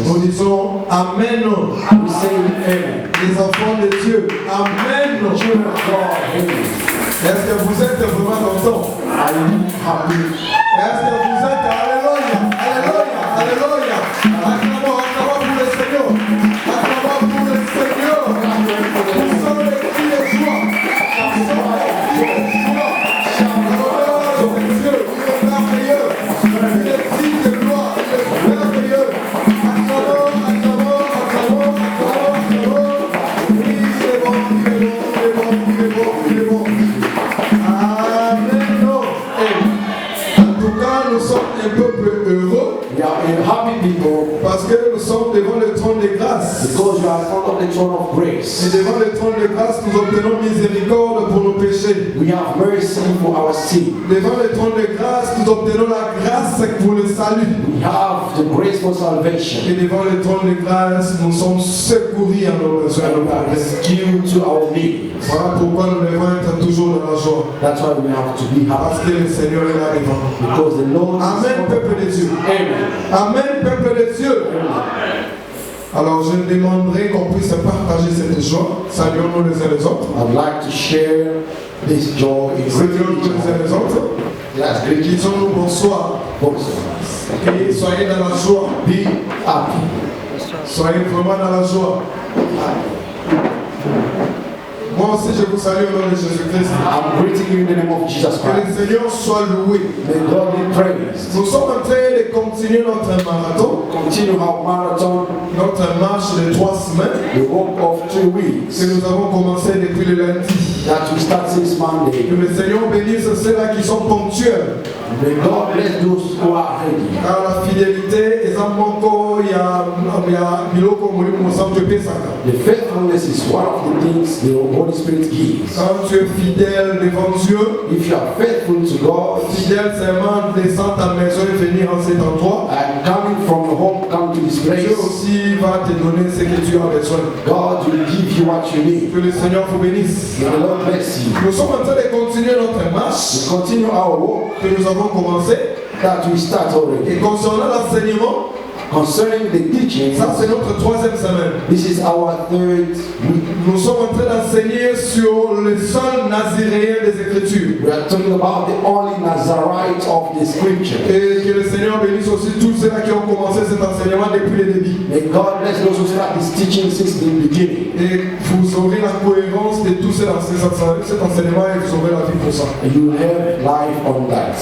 Jesus. Nous disons Amen. We say amen. Les enfants de Dieu, Amen. Children of God, amen. Est-ce que vous êtes vraiment content? Are you happy? Est-ce que vous êtes Alléluia, Alléluia, Alléluia. Acclamons pour le Seigneur. Acclamons pour le Seigneur. Nous sommes les cris de joie. Nous sommes les cris de joie. Oh, Dieu, il est merveilleux. Il est digne de gloire. Il est merveilleux. Acclamons, acclamons, acclamons, acclamons, acclamons. Oui, il est bon, il est bon, il est bon, il est bon, il est bon. Amen. En tout cas, nous sommes un peuple heureux. We are a happy people Parce que nous sommes devant le trône de grâce. because we are in front of the throne of grace. Et devant le trône de grâce, nous obtenons miséricorde pour nos péchés. We have mercy for our sin. Devant le trône de grâce, nous obtenons la grâce pour le salut. We have the grace for Et salvation. devant le trône de grâce, nous sommes secourus à nos besoins. And we are rescued to our needs. Voilà pourquoi nous devons être toujours dans la joie. That's why we have to be Parce happy. que le Seigneur est là devant. Because the Lord Amen, is peuple de Dieu. Amen. Amen, peuple de Dieu. Alors je demanderai qu'on puisse partager cette joie. Saluons-nous les uns les autres. I'd like to share this joy in Saluons-nous les uns les autres. That's great. Disons-nous bonsoir. Et soyez dans la joie. Be happy. Soyez vraiment dans la joie. Moi aussi je vous salue au nom de Jésus-Christ. I'm greeting you in the name of Jesus Que le Christ. Seigneur soit loué. May God be praised. Nous sommes en train de continuer notre marathon, Continue our marathon, notre marche de 3 semaines the walk of 2 weeks que nous avons commencé depuis le lundi. that we start this Monday. Que le Seigneur bénisse ceux-là qui sont ponctuels. May God bless those who are ready. Car la fidélité est un manco, il y a biloko mulimu musamtu pesaka. The faithfulness is one of the things the Holy Spirit gives. Quand tu es fidèle devant Dieu, If you are faithful to God fidèle seulement descendre ta maison et venir en cet endroit, and coming from home, come to this Dieu place, aussi va te donner ce que tu as besoin. God will give you what you need. Que le Seigneur vous bénisse. May the Lord bless you. Nous sommes en train de continuer notre marche We continue our walk que nous avons commencé. that we start already. Et concernant l'enseignement, Concerning the teaching, ça c'est notre 3e semaine. this is our 3rd week. Nous sommes en train d'enseigner sur le seul naziréen des Écritures. We are talking about the only Nazarite of the scripture. Et que le Seigneur bénisse aussi tous ceux-là qui ont commencé cet enseignement depuis le début. May God bless those who start this teaching since the beginning. Et vous aurez la cohérence de tout cet enseignement et vous aurez la vie pour ça. And you will have life on that.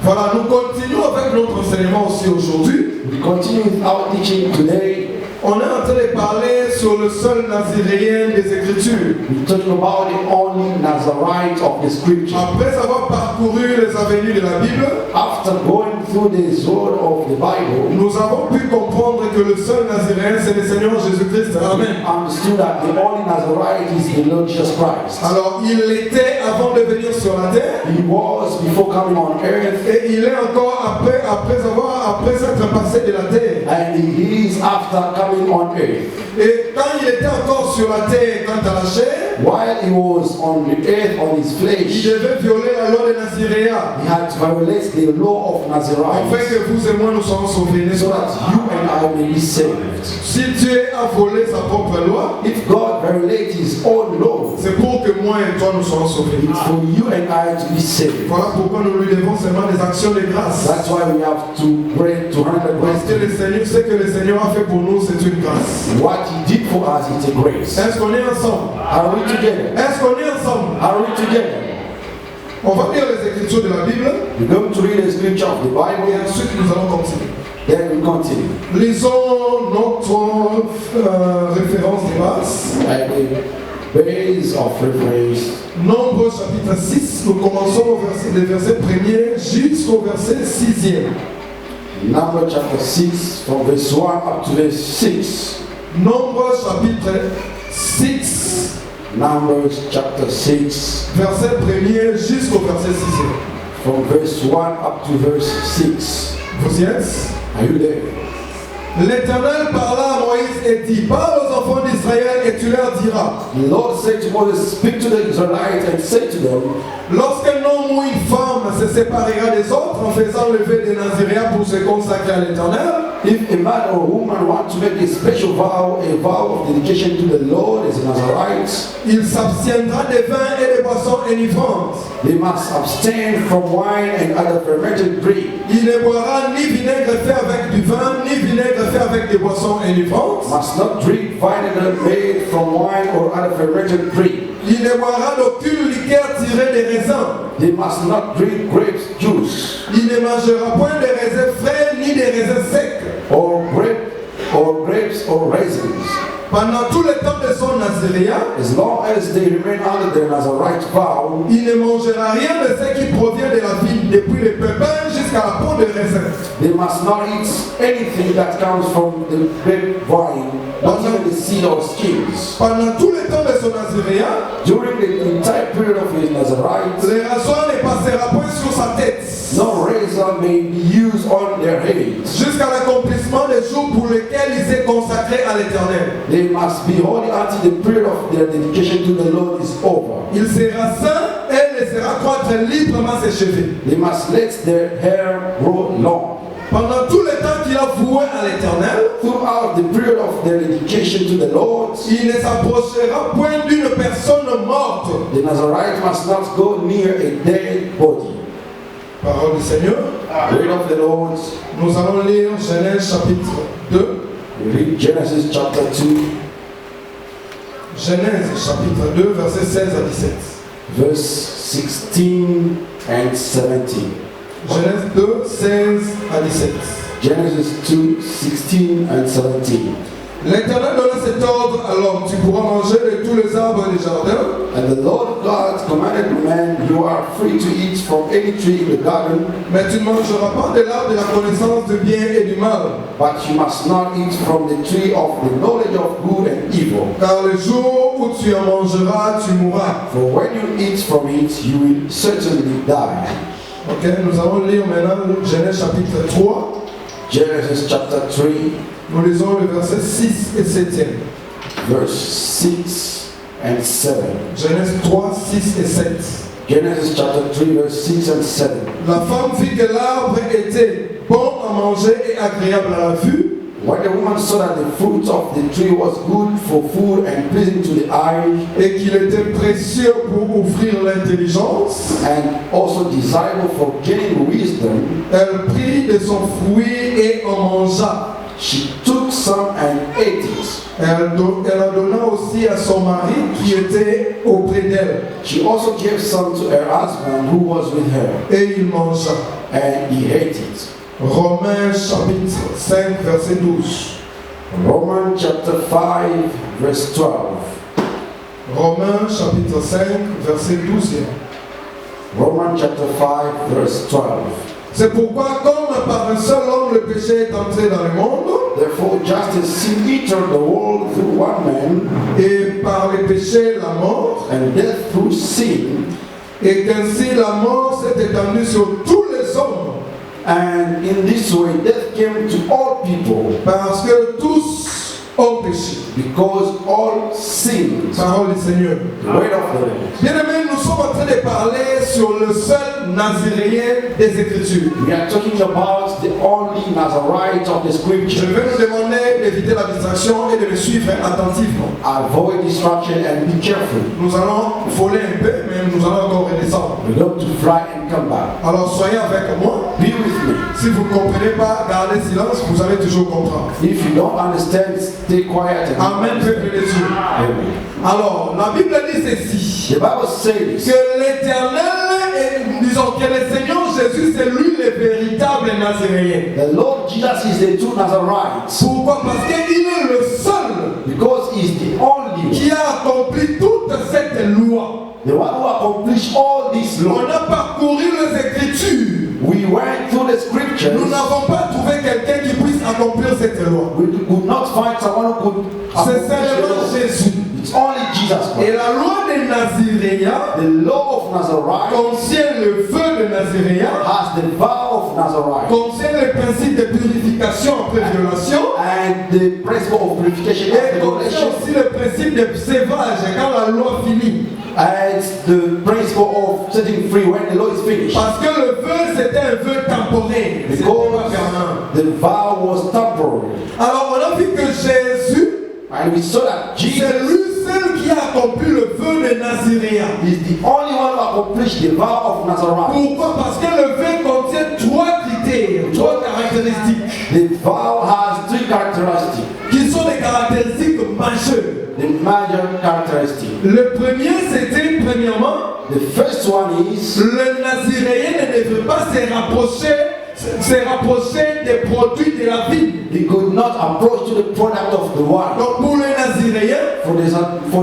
Voilà, nous continuons avec notre enseignement aussi aujourd'hui. We continue with our teaching today. On est en train de parler sur le seul naziréen des Écritures. We're talking about the only Nazarite of the scripture. Après avoir parcouru les avenues de la Bible, After going through the sword of the Bible, nous avons pu comprendre que le seul naziréen c'est le Seigneur Jésus-Christ. Amen. understood that the only Nazarite is the Lord Jesus Christ. Alors il l'était avant de venir sur la terre He was before coming on earth, et il est encore après s'être passé de la terre. and he is after coming on earth. Et quand il était encore sur la terre, quant à la chair, While he was on the earth on his il flesh, devait violer la loi de Naziréa he had to violate the law of afin Nazarite que vous et moi nous soyons sauvés, n'est-ce so pas? that you and I may be saved. Si Dieu a volé sa propre loi, If God violates his own law, c'est pour que moi et toi nous soyons sauvés. it's for you and I to be saved. Voilà pourquoi nous lui devons seulement des actions de grâce. That's why we have to pray to handle Parce que grace. le Seigneur, ce que le Seigneur a fait pour nous, c'est une grâce. What he did for us is a grace. Est-ce qu'on est ensemble? Are we together? Est-ce qu'on est ensemble? Are we together? On va lire les Écritures de la Bible We're going to read the scripture of the et Bible, ensuite nous allons continuer. then we continue. Lisons notre référence de base. At the base of reference, Nombre chapitre 6, nous commençons au verset 1er jusqu'au verset 6e. Number chapter 6, from verse 1 up to verse 6. Nombre chapitre 6, Numbers chapter 6, verset 1er jusqu'au verset 6e. from verse 1 up to verse 6. Vous y êtes? Are you there? L'Éternel parla à Moïse et dit, parle aux enfants d'Israël et tu leur diras, The Lord said to Moses, speak to the Israelites and say to them, Lorsqu'un homme ou une femme se séparera des autres en faisant lever des naziréens pour se consacrer à l'Éternel, if a man or woman want to make a special vow, a vow of dedication to the Lord as a Nazarite, il s'abstiendra des vins et des boissons enivrantes. they must abstain from wine and other fermented drink. Il ne boira ni vinaigre fait avec du vin, ni vinaigre fait avec des boissons enivrantes. Must not drink vinegar made from wine or other fermented drink. Il ne boira d'aucune liqueur tirée des raisins. They must not drink grape juice Il ne mangera point des raisins frais ni des raisins secs. or grapes or raisins. Pendant tout le temps de son naziréat, As long as they remain under their Nazarite vow, il ne mangera rien de ce qui provient de la vigne, depuis le pépin jusqu'à la peau de raisin. they must not eat anything that comes from the grapevine, not even the seed or skins. Pendant tout le temps de son naziréat, During the entire period of his Nazarite, le rasoir ne passera point sur sa tête, no razor may be used on their heads. jusqu'à l'accomplissement des jours pour lesquels il s'est consacré à l'Éternel. They must be holy until the period of their dedication to the Lord is over. Il sera saint et laissera croître librement ses cheveux. They must let their hair grow long. Pendant tout le temps qu'il a voué à l'Éternel, Throughout the period of their dedication to the Lord, il ne s'approchera point d'une personne morte. the Nazarite must not go near a dead body. Parole du Seigneur. Word of the Lord. Nous allons lire Genèse chapitre 2. We read Genesis chapter 2, Genèse chapitre 2, versets 16 à 17. verse 16 and 17. Genèse 2, 16 à 17. Genesis 2, 16 and 17. L'Éternel donna cet ordre à l'homme: tu pourras manger de tous les arbres du jardin, And the Lord God commanded the man, you are free to eat from any tree in the garden, mais tu ne mangeras pas de l'arbre de la connaissance du bien et du mal, but you must not eat from the tree of the knowledge of good and evil. car le jour où tu en mangeras, tu mourras. For when you eat from it, you will certainly die. Ok, nous allons lire maintenant Genèse chapitre 3. Genesis chapter 3, Nous lisons le verset 6 et 7. verse 6 and 7. Genèse 3, 6 et 7. Genesis chapter 3, verse 6 and 7. La femme vit que l'arbre était bon à manger et agréable à la vue, When the woman saw that the fruit of the tree was good for food and pleasing to the eye, et qu'il était précieux pour ouvrir l'intelligence, and also desirable for gaining wisdom, elle prit de son fruit et en mangea. she took some and ate it. Elle en donna aussi à son mari qui était auprès d'elle, She also gave some to her husband who was with her, et il mangea. and he ate it. Romains chapitre 5, verset 12. Romans chapter 5, verse 12. Romains chapitre 5, verset 12. Romans chapter 5, verse 12. C'est pourquoi, comme par un seul homme le péché est entré dans le monde, Therefore, just as sin entered the world through one man, et par le péché la mort, and death through sin, et qu'ainsi la mort s'est étendue sur tous les hommes, and in this way death came to all people, parce que tous ont péché. because all sinned. Parole du Seigneur. The word of the Lord. Bien-aimés, nous sommes en train de parler sur le seul naziréen des Écritures. We are talking about the only Nazarite of the Je Scripture. vais nous demander d'éviter la distraction et de me suivre attentivement. Avoid distraction and be careful. Nous allons voler un peu, mais nous allons encore redescendre. We're going to fly and come back. Alors soyez avec moi. Be with me. Si vous ne comprenez pas, gardez silence, vous allez toujours comprendre. If you don't understand, stay quiet. And Amen, peuple de Dieu. Amen. Alors, la Bible dit ceci, The Bible says que l'Éternel, disons que le Seigneur Jésus, c'est lui le véritable Nazaréen. the Lord Jesus is the true Nazarite, Pourquoi? Parce qu'il est le seul because he's the only, qui a accompli toute cette loi. the one who accomplished all this On law. a parcouru les Écritures. We went through the scriptures. Nous n'avons pas trouvé quelqu'un qui puisse accomplir cette loi. We could not find someone who could C'est accomplish seulement the law. Jésus. It's only Jesus Et Christ. la loi des Naziréens The law of Nazarite contient le feu de Naziréen, has the vow of Nazarite, contient le principe de purification purification après violation. and the principle of purification Et after connaît violation, aussi le principe de sévage quand la loi finit. and the principle of setting free when the law is finished. Parce que le vœu c'était un vœu temporaire. C'était pas permanent. The vow was temporary. Alors on a vu que Jésus, And we saw that c'est Jesus lui seul qui a accompli le vœu de Naziréen. is the only one who accomplished the vow of Nazareth. Pourquoi? Parce que le vœu contient 3 critères, 3 caractéristiques The vow has 3 characteristics, qui sont des caractéristiques majeures. the major characteristics. Le premier, c'était premièrement, The first one is le Naziréen ne devait pas se rapprocher des produits de la vie. he could not approach to the product of the wine. Donc pour le Naziréen, For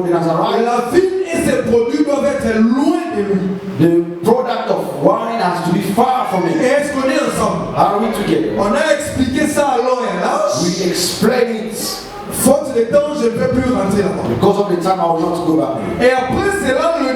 the Nazarite, la vigne et ses produits doivent être loin de lui. the product of wine has to be far from Et him. est-ce qu'on est ensemble? Are we together? On a expliqué ça à long et à large. We explain it. Faute de temps, je ne peux plus rentrer là-bas. Because of the time, I will not go back. Et après cela, le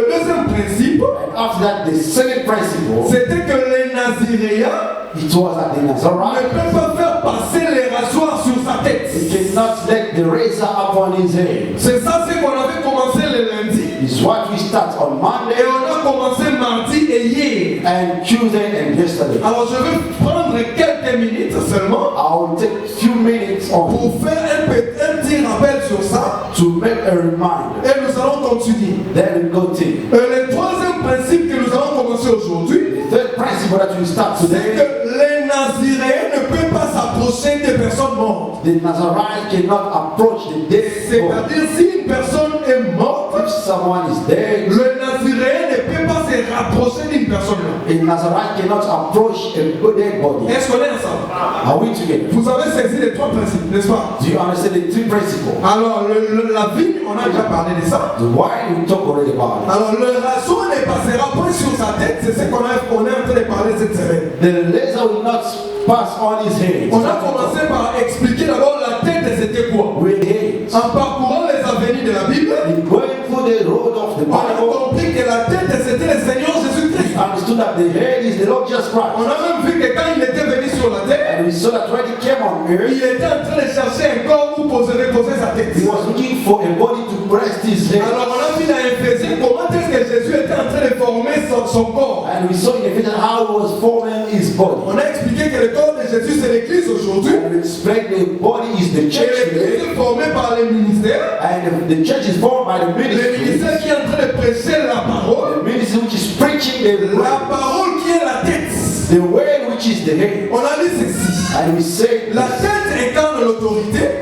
deuxième principe, And after that, the second principle, c'était que les Naziréens it was that the ne Nazarite, peuvent pas faire passer les rasoirs sur sa tête. he cannot let the razor upon his head. C'est ça ce qu'on avait commencé le lundi. It's what we start on Et Monday on a commencé mardi et hier. and Tuesday and yesterday. Alors je vais prendre quelques minutes seulement I will take a few minutes on pour faire un petit rappel sur ça. to make a reminder. Et nous allons continuer. Then we continue. Le troisième principe que nous allons commencer aujourd'hui, The third principle that we start c'est today, que les Naziréens ne peuvent pas s'approcher des personnes mortes. the Nazarite cannot approach the dead body. C'est-à-dire si une personne est morte, If someone is dead, le Naziréen ne peut pas se rapprocher d'une personne là. a Nazarite cannot approach a dead body. Est-ce qu'on est ensemble? Are we together? Vous avez saisi les 3 principes, n'est-ce pas? Do you understand the 3 principles? Alors, la vigne, on a déjà parlé de ça. The wine we talk already about. Alors, le rasoir ne passera pas sur sa tête, c'est ce qu'on est en train de parler cette semaine. The laser will not pass on his head. On a commencé par expliquer d'abord la tête, c'était quoi? With hate. En parcourant les avenues de la Bible, In going through the road of the on a Bible, compris que la tête, c'était le Seigneur Jésus-Christ. understood that the head is the Lord Jesus On Christ. a même vu que quand il était venu sur la terre, And we saw that when he came on earth, il était en train de chercher un corps où reposer sa tête. he was looking for a body to rest his head. Alors on a vu dans Éphésiens comment est-ce que Jésus était en train de former son corps. And we saw in Ephesians how he was forming his body. On a expliqué que le corps de Jésus c'est l'église aujourd'hui. And we explained the body is the Et church l'église today. est formée par les ministères. And the church is formed by the Le ministry. ministère qui est en train de prêcher la parole. The ministry which is preaching the La word. parole qui est la tête. The word which is the head. On a dit ceci. And we say La tête incarne l'autorité.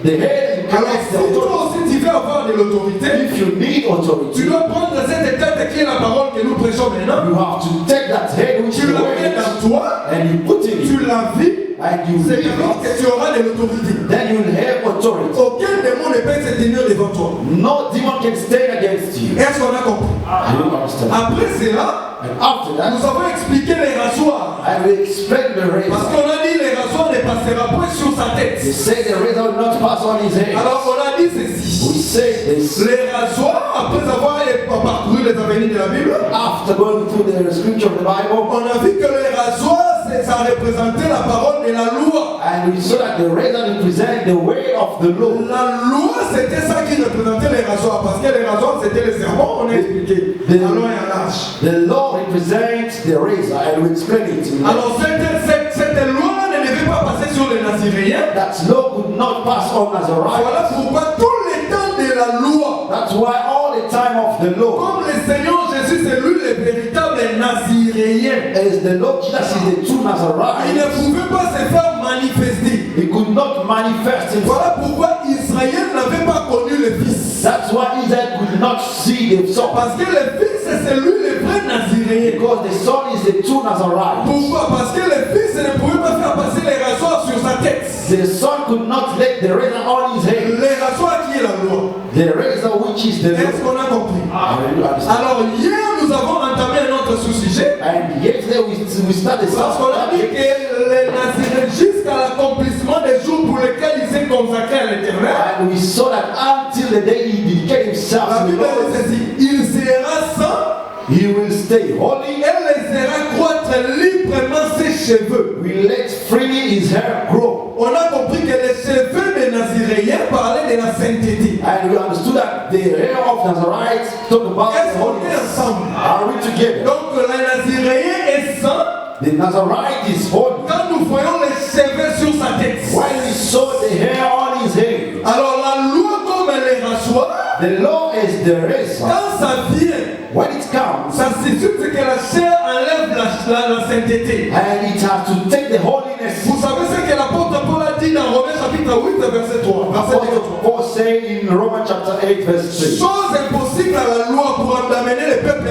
the head Alors incarnates si the authority. toi aussi tu veux avoir de l'autorité, If you need tu authority, dois prendre cette tête qui est la parole que nous prêchons maintenant. you have to take that head which is Tu the la mets word dans toi. and you put it Tu in la vis. and you C'est live alors it. que tu auras de l'autorité. Then you will have authority. Aucun démon ne peut se tenir devant toi. No demon can stand against you. Est-ce qu'on a compris? You understand? Après cela, And after that, nous avons expliqué les rasoirs. I will explain the Parce razor. qu'on a dit les rasoirs ne passera pas sur sa tête. They say the razor will not pass on his head. Alors on a dit We ceci. say this Les rasoirs, après avoir parcouru les avenues de la Bible, after going through the scripture of the Bible, on a vu que les rasoirs, ça représentait la parole de la loi. and we saw that the razor represent the way of the law. La loi, c'était ça qui représentait les rasoirs. Parce que les rasoirs, c'était les sermons, on a expliqué. À long et à large. The law represents the razor, and we explain it. Alors cette loi ne devait pas passer sur les Naziréens. That law could not pass on Nazarite. Voilà pourquoi tout le temps de la loi, That's why all the time of the law, comme le Seigneur Jésus c'est lui le véritable Naziréen, as the Lord Jesus is the true il ne Nazarite, pouvait pas se faire manifester. he could not manifest himself. Voilà pourquoi Israël n'avait pas connu le Fils. That's why Israel could not see the Son. Parce que le Fils c'est lui le vrai Naziréen. Because the Son is the true Nazarite. Pourquoi? Parce que le Fils ne pouvait pas faire passer les rasoirs sur sa tête. The Son could not let the razor on his head. Les rasoirs qui est la loi. The razor which is the Est-ce law. qu'on a compris? You understand? Alors hier nous avons entamé un autre sous-sujet. And yesterday we started Parce qu'on a dit que les Naziréens, jusqu'à l'accomplissement des jours pour lesquels ils s'est consacré à l'Éternel, and we saw that until the day he dedicated himself la to the Bible Lord, dit ceci, il sera saint He will stay holy. Elle laissera croître librement ses cheveux. We let freely his hair grow. On a compris que les cheveux des Naziréens parlaient de la sainteté. And we understood that the hair of Nazarites talk about Est-ce the qu'on est holiness. ensemble? Are we together? Donc le Naziréen est saint The Nazarite is holy. quand nous voyons les cheveux sur sa tête. When we saw the hair on his head, Alors la loi comme elle les rassoit, the law is the razor. quand ça vient, When it comes, ça suscite que la chair enlève la sainteté. and it has to take the holiness. Vous savez ce que l'apôtre Paul a dit dans Romains chapitre 8 verset 3. Verset 3. Apostle Paul say in Romans chapter 8 verse 3. Chose impossible à la loi pour amener le peuple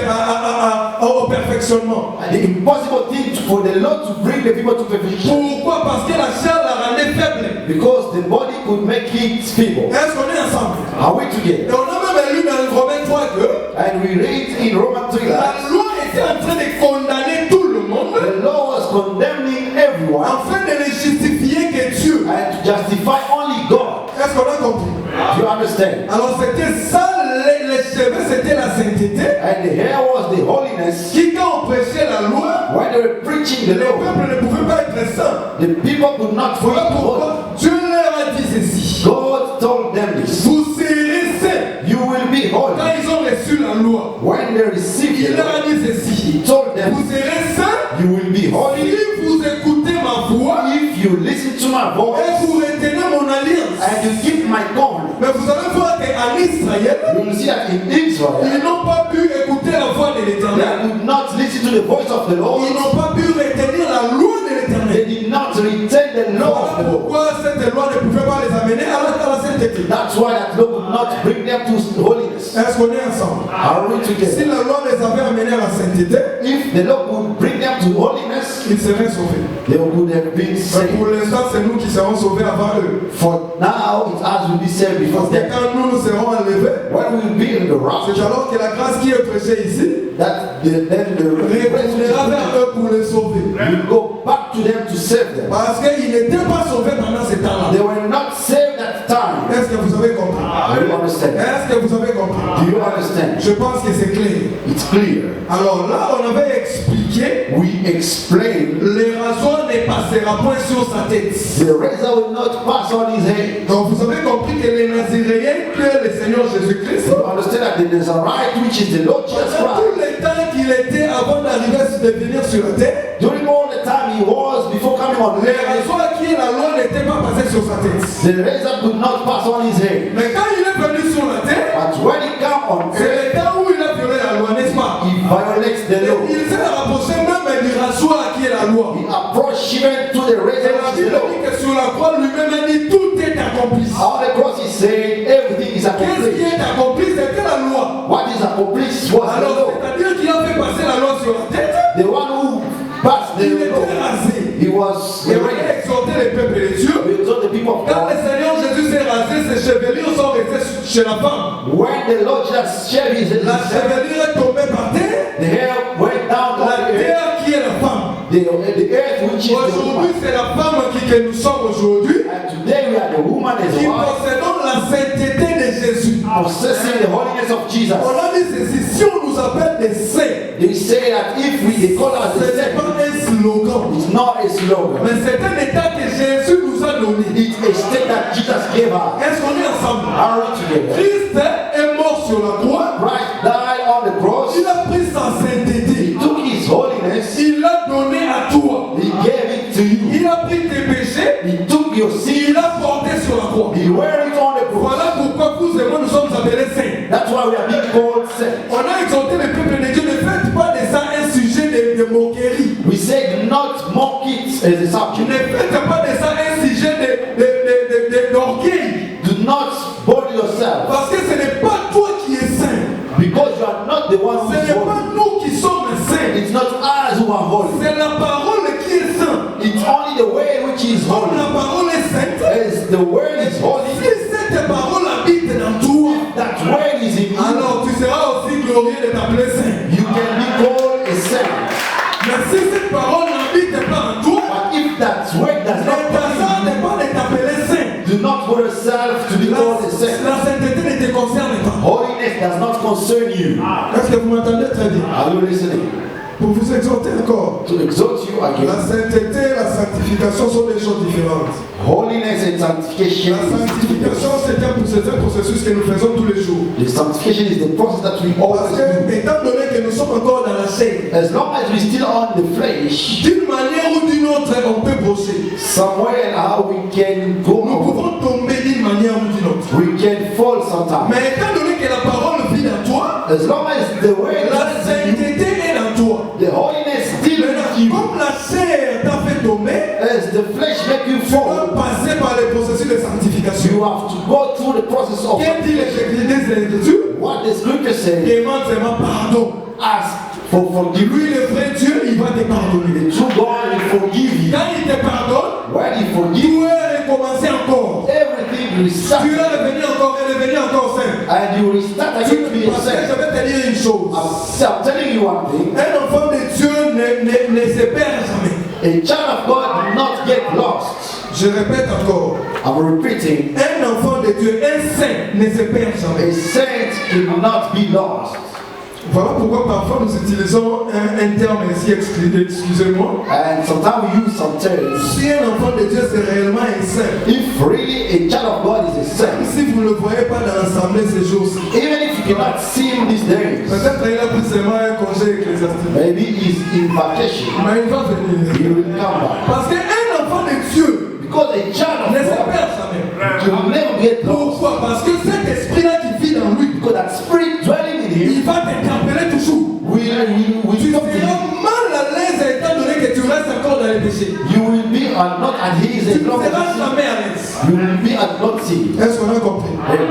au perfectionnement. And the impossible thing for the Lord to bring the people to perfection. Pourquoi? Parce que la chair la rendait faible. Because the body could make it feeble. Est-ce qu'on est ensemble? Are we Et together? on a même lu dans Romains 3 que And we read in Romans 3 la that loi était en train de condamner tout le monde the law was condemning everyone afin de ne justifier que Dieu. and to justify only God. Est-ce qu'on a compris? Do you understand? Alors c'était ça, les cheveux c'était la sainteté. And the hair was the holiness. Qui quand on prêchait la loi, When they were preaching the les law, peuples ne pouvaient pas être saints. the people could not Voilà follow God. pourquoi Dieu leur a dit ceci. God told them this. Vous serez saints. You will be Quand holy. ils ont reçu la loi, When they received il the leur law, a dit ceci. He told them, Vous serez saints you will be holy si vous écoutez ma voix if you listen to my et voice vous retenez mon alliance. and you keep my covenant. Mais vous allez voir qu'en Israël, You will see that in Israel, ils n'ont pas pu écouter la voix de they l'Éternel. would not listen to the voice of the Lord. Ils n'ont pas pu retenir la loi de They l'Éternel. did not retain the law of Voilà the Lord. pourquoi cette loi ne pouvait pas les amener à la sainteté. That's why that law would not bring them to holiness. Est-ce qu'on est ensemble? Are we Si together? la loi les avait amenés à la sainteté, If the law would bring them to holiness, ils seraient sauvés. they would have been Mais pour saved. l'instant, c'est nous qui serons sauvés avant eux. For now, it has to be saved before Parce que them. quand nous serons enlevés, When we will be in the rapture, c'est alors que la grâce qui est prêchée ici then the retournera vers resurrection eux pour les sauver. will go back to them to save them. Parce qu'ils n'étaient pas sauvés pendant ce temps-là. They were not saved at the time. Est-ce que vous avez compris? Do you understand? Est-ce que vous avez compris? Do you understand? Je pense que c'est clair. It's clear. Alors là, on avait expliqué, We explain le rasoir ne passera point sur sa tête. the razor will not pass on his head. Donc vous avez compris que les Naziréens que le Seigneur Jésus-Christ, You understand that the Nazarite, which is the Lord Jesus pendant tout Christ, le temps qu'il était avant d'arriver de venir sur la terre, during all the time he was before coming on le earth, rasoir qui est la loi n'était pas passé sur sa tête. the razor could not pass on his head. Mais quand il est venu sur la terre, But when he come on c'est earth, le temps où il a violé la loi, n'est-ce pas? he violates the law. Il s'est rapproché même du rasoir qui est la loi. He approached even to the Et razor, la which is Bible the law. dit que sur la croix, lui-même a dit tout est accompli. On the cross he said everything is Qu'est-ce qui accomplished. est accompli? C'était la loi. What is accomplished was the Alors, law. c'est-à-dire qu'il a fait passer la loi sur la tête, The one who passed il the était law, rasé. he was Il a erased. exhorté les peuples de Dieu. We told the people of Quand le God, Seigneur Jésus s'est rasé, ses chevelures sont restées chez la femme. when the Lord just shed his La head, chevelure est tombée par terre. the hair went down to La the earth. terre qui est la femme. The earth which is the Aujourd'hui, woman. c'est la femme que nous sommes aujourd'hui, And today we are the woman as qui well, possédons la sainteté de Jésus. possessing the holiness of Jesus. On a dit ceci, si on nous appelle des saints, They say that if we they call us ce the n'est pas saint, un slogan, it's not a slogan. mais c'est un état que Jésus nous a donné. It's a state that Jesus gave us. Est-ce qu'on est ensemble? Are we together? Christ est mort sur la croix, Christ died on the cross. il a pris sa sainteté, He took his holiness. il l'a donné à toi. He gave it to you. Il a pris tes péchés, He took your sin. il l'a porté sur la croix. He wear it on the cross. Voilà pourquoi vous et moi nous sommes appelés saints. That's why we are being called saints. On a exhorté le peuple de Dieu, ne faites pas de ça un sujet de moquerie. We say not mock it as a Ne subject. faites pas de ça un sujet d'orgueil. Do not bother yourself Parce que ce n'est pas toi qui es saint. because you are not the one who Ce is n'est pas holy. nous qui sommes saints. It's not us who are holy. C'est la parole qui est sainte. It's only the way which is Comme holy. la parole est sainte, As the word is holy, si cette parole habite dans toi, that word is in you. alors tu seras aussi glorieux de t'appeler saint. You can be called a saint. Mais si cette parole n'habite pas en toi, But if that word does not le hasard n'est pas de t'appeler saint. do not put yourself to be called a saint. La sainteté ne te concerne pas. Holiness does not concern you. Est-ce que vous m'entendez très bien? Are you listening? Pour vous exhorter encore. To exhort you La again. sainteté et la sanctification sont des choses différentes. Holiness and sanctification. La sanctification, c'est un processus que nous faisons tous les jours. The sanctification is the process that we Parce always que, do. étant donné que nous sommes encore dans la chair, As long as we're still on the flesh, d'une manière ou d'une autre, on peut brosser. somewhere and how we can go, Nous pouvons tomber d'une manière ou d'une autre. we can fall sometimes. Mais étant donné que la parole vit en toi, As long as the word la is in you, sainteté est en toi. the holiness still Maintenant, in you. comme la chair t'a fait tomber, As the flesh make you tu dois fall, passer par le processus de sanctification. you have to go through the process of Qu'est-ce dit l'Écriture? what the scripture says. Demande seulement pardon. Ask for forgiveness. Lui, le vrai Dieu, il va te pardonner. The true God will forgive you. Quand il te pardonne, When He forgives tu you, es recommencé encore. everything will restart. Tu es revenu encore saint. And you restart again to be Parce que yourself. je vais te dire une chose. I'm telling you one thing. Un enfant de Dieu ne se perd jamais. A child of God will not get lost. Je répète encore. I'm repeating. Un enfant de Dieu, un saint, ne se perd jamais. A saint will not be lost. Voilà pourquoi parfois nous utilisons un terme ainsi, excusez-moi. And sometimes we use some terms. Si un enfant de Dieu c'est réellement un saint, If really a child of God is a saint, si vous ne le voyez pas dans l'assemblée ces jours-ci, even if you cannot see him these days, peut-être il a pris seulement un congé ecclésiastique. maybe he's in vacation, Mais il va venir. he will come back. Parce qu'un enfant de Dieu Because a child of ne se God, perd jamais. you will never get lost. Pourquoi? Parce que cet esprit-là qui vit dans lui, Because that spirit dwelling in him il va t'interpeller toujours. will Tu talk to you. seras mal à l'aise étant donné que tu restes encore dans les péchés. You will be not at his Tu as ne long seras as jamais à l'aise. you will be at not sin. Est-ce qu'on a compris? Amen.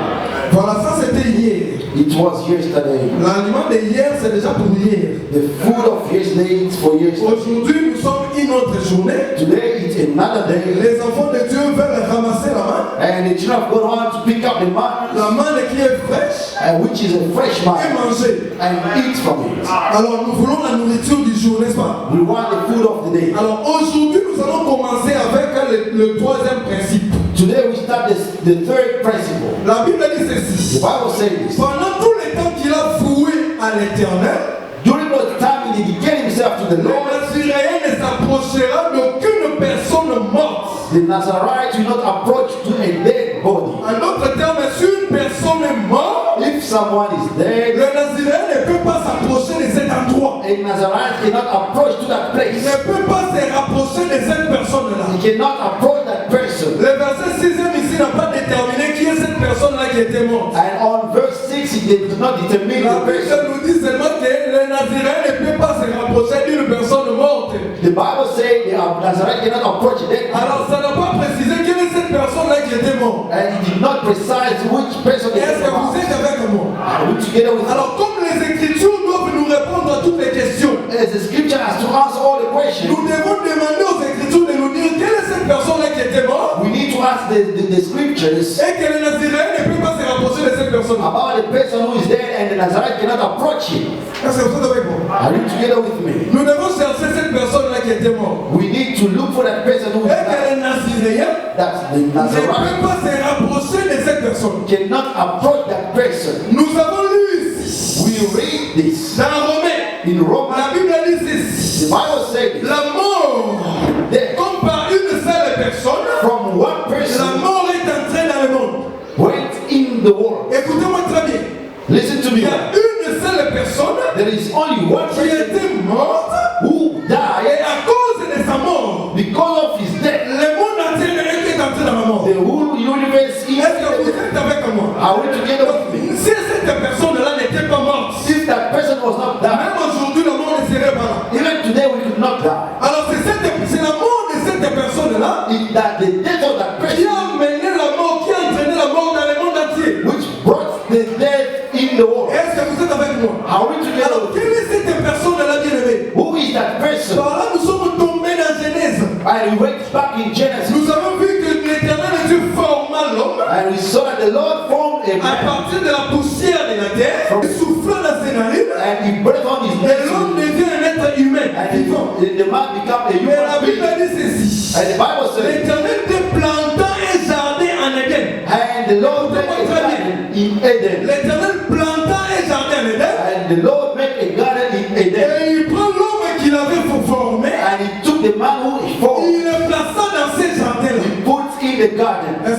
Voilà, ça c'était hier. It was yesterday. L'aliment de hier, c'est déjà pour hier. The food of yesterday is for yesterday. Aujourd'hui, nous sommes une autre journée. Today it's another day. Les enfants de Dieu veulent ramasser la manne. And the children of God want to pick up the man, La manne qui est fraîche which is a fresh et man, manger. and eat from it. Alors nous voulons la nourriture du jour, n'est-ce pas? We want the food of the day. Alors aujourd'hui, nous allons commencer avec le troisième principe. Today we start the third principle. La Bible dit The ceci. Bible says this. Pendant tout le temps qu'il a voué à l'Éternel, During the time he dedicated himself to the le Lord, Nazaréen ne s'approchera d'aucune personne morte. the Nazarite will not approach to a dead body. En d'autres termes, si une personne est morte, If someone is dead, le Nazaréen ne peut pas s'approcher de cet endroit. a Nazarite cannot approach to that Il place. ne peut pas se rapprocher de cette personne-là. He cannot approach that person. Le verset 6e ici n'a pas déterminé qui est cette personne-là qui était morte. And on verse 6, he did not determine La the person. Bible nous dit seulement que le Nazaréen ne peut pas se rapprocher d'une personne morte. The Bible says the Nazarite cannot approach a dead person. Alors ça n'a pas précisé quelle est cette personne-là qui était morte. And he did not precise which person it Est-ce que vous was. êtes avec moi? Are we together with Alors comme les Écritures doivent nous répondre à toutes les questions, as the scripture has to answer all the questions, nous devons demander aux Écritures de nous dire quelle est cette personne-là qui était morte we need to ask the scriptures et que le Nazaréen ne peut pas se rapprocher de cette personne. about the person who is dead and the Nazarite cannot approach him. Est-ce que vous êtes avec moi? Are you together with me? Nous devons chercher cette personne-là qui était morte. We need to look for that person who is Et que dead. le Nazaréen That the ne peut Nazarite pas se rapprocher de cette personne. cannot approach that person. Nous avons lu ici, We read this dans Romains, in Romans. la Bible dit The ceci. Bible says La mort, that comme par une seule personne, from one la person mort est entrée dans le monde. went in the world. Écoutez-moi très bien. Listen to Il y me. a une seule personne There is only one qui person était morte who et died à cause de sa mort, because of his death. le monde entier est entré dans la mort. The whole universe is. Est-ce que vous êtes avec moi? Are we together with me? Si cette personne-là n'était pas morte, If that person was not died, même aujourd'hui la mort ne serait pas là. even today we could not die. Alors c'est la mort de cette personne-là It's that the death of that qui person a mené la mort, qui a entraîné la mort dans le monde entier. which brought the death in the world. Est-ce que vous êtes avec moi? Are we together Alors with me? quelle est cette personne-là bien-aimée? Who is that person? Par là nous sommes tombés dans Genèse. And we went back in Genesis Nous avons vu que l'Éternel Dieu forma l'homme and we saw that the Lord formed a à man partir de la poussière de la terre, soufflant dans ses narines, and he breathed on his et l'homme nose devient un être humain. and the man became a Mais la human Bible being. dit ceci. And the Bible says, L'Éternel déplanta un jardin en Éden. and the Lord planted a garden in Eden. L'Éternel planta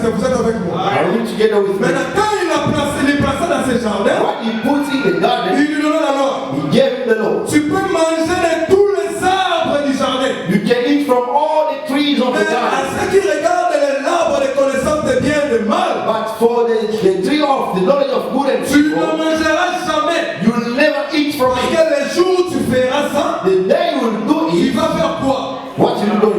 Est-ce que vous êtes avec moi? Are you together with me? Maintenant, quand il les plaça dans ses jardins, When he put in the garden, il lui donna la loi. he gave him the law. Tu peux manger de tous les arbres du jardin. You can eat from all the trees of the Mais à garden. ceux qui regardent l'arbre de connaissance de bien et de mal, But for the tree of the knowledge of good and tu ne evil, mangeras jamais. you will never eat from Parce it. que les jours où tu feras ça, The day you will do il it, va faire quoi? what you do?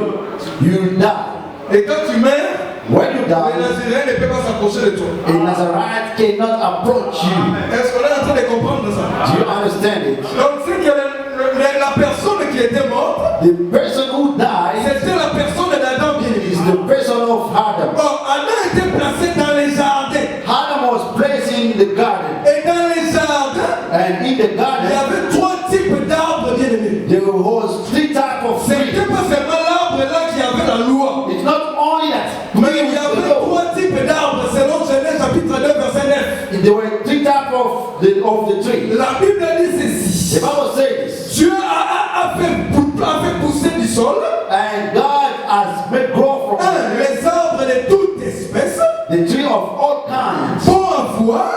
You will die. Et quand tu meurs, When you les die, Nazaréens ne peuvent pas s'approcher de toi. a Nazarite cannot approach you. Est-ce qu'on est en train de comprendre ça? Do you understand it? Donc c'est que la personne qui était morte, The person who died c'était la personne d'Adam bien-aimé. is the person of Adam. Bon, Adam était placé dans les jardins. Adam was placed in the garden, Et dans les jardins, and in the il y garden avait 3 types d'arbres bien-aimés. there was 3 types of C'était trees. pas seulement l'arbre là qui avait la loi. It's not only that. Mais il y avait 3 types d'arbres selon Genèse chapitre 2 verset 9. There were 3 types of the tree. La Bible dit ceci. The Bible says, Dieu a fait pousser du sol and God has made grow from les arbres de toute espèce, the tree of all kinds, bons à voir